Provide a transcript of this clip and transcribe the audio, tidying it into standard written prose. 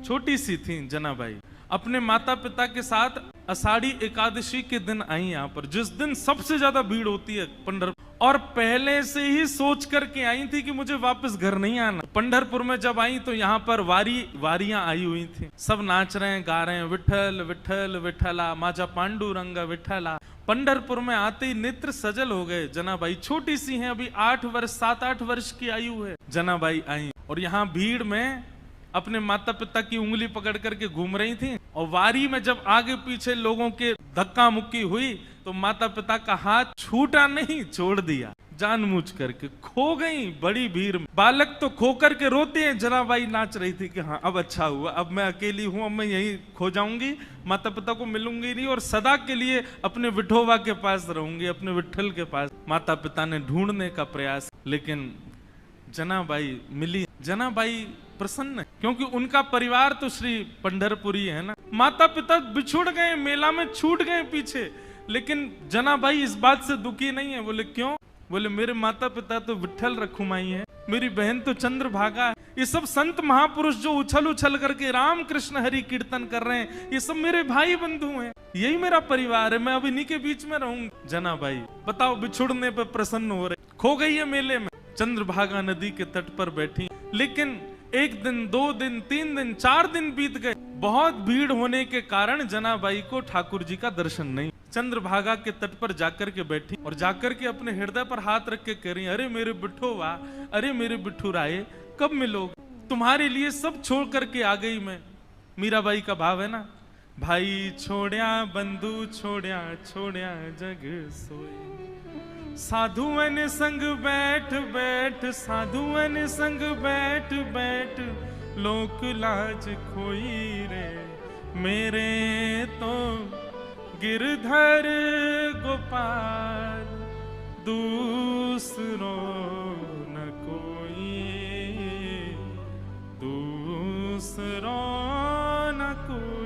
छोटी सी थी जनाबाई, अपने माता पिता के साथ आषाढ़ी एकादशी के दिन आई यहाँ पर, जिस दिन सबसे ज्यादा भीड़ होती है पंढरपुर, और पहले से ही सोच करके आई थी कि मुझे वापस घर नहीं आना। पंढरपुर में जब आई तो यहाँ पर वारियां आई हुई थी, सब नाच रहे हैं, गा रहे हैं, विठल विठल विठला माझा पांडुरंग विठला। पंढरपुर में आते ही नेत्र सजल हो गए। जनाबाई छोटी सी हैं, अभी 7-8 वर्ष की आयु है। जनाबाई आई और यहाँ भीड़ में अपने माता पिता की उंगली पकड़ करके घूम रही थी, और वारी में जब आगे पीछे लोगों के धक्का मुक्की हुई तो माता पिता का हाथ छूटा नहीं, छोड़ दिया, जानबूझ करके खो गई बड़ी भीड़ में। बालक तो खो करके रोते हैं, जनाबाई नाच रही थी कि हाँ अब अच्छा हुआ, अब मैं अकेली हूं, अब मैं यहीं खो जाऊंगी, माता पिता को मिलूंगी नहीं और सदा के लिए अपने विठोबा के पास रहूंगी, अपने विठल के पास। माता पिता ने ढूंढने का प्रयास, लेकिन जनाबाई मिली। जनाबाई प्रसन्न, क्योंकि उनका परिवार तो श्री पंढरपुरी है ना। माता पिता बिछुड़ गए, मेला में छूट गए पीछे, लेकिन जनाबाई इस बात से दुखी नहीं है। बोले क्यों? बोले मेरे माता पिता तो विठल रखुमाई है, मेरी बहन तो चंद्रभागा है, ये सब संत महापुरुष जो उछल उछल करके राम कृष्ण हरि कीर्तन कर रहे हैं, ये सब मेरे भाई बंधु हैं, यही मेरा परिवार है, मैं अब इन्हीं के बीच में रहूंगी। जनाबाई बताओ, बिछुड़ने पर प्रसन्न हो रहे, खो गई है मेले में, चंद्रभागा नदी के तट पर बैठी। लेकिन 1 दिन 2 दिन 3 दिन 4 दिन बीत गए, बहुत भीड़ होने के कारण जनाबाई को ठाकुर जी का दर्शन नहीं। चंद्रभागा के तट पर जाकर के बैठी और जाकर के अपने हृदय पर हाथ रख के कह रही, अरे मेरे बिठोवा, अरे मेरे बिठू राय, कब मिलोगे? तुम्हारे लिए सब छोड़ करके आ गई मैं। मीराबाई का भाव है ना, भाई छोड़या बंधु छोड़या छोड़या जग सोए, साधुअन संग बैठ बैठ साधुअन संग बैठ बैठ लोक लाज खोई रे, मेरे तो गिरधर गोपाल दूसरो न कोई, दूसरो न कोई।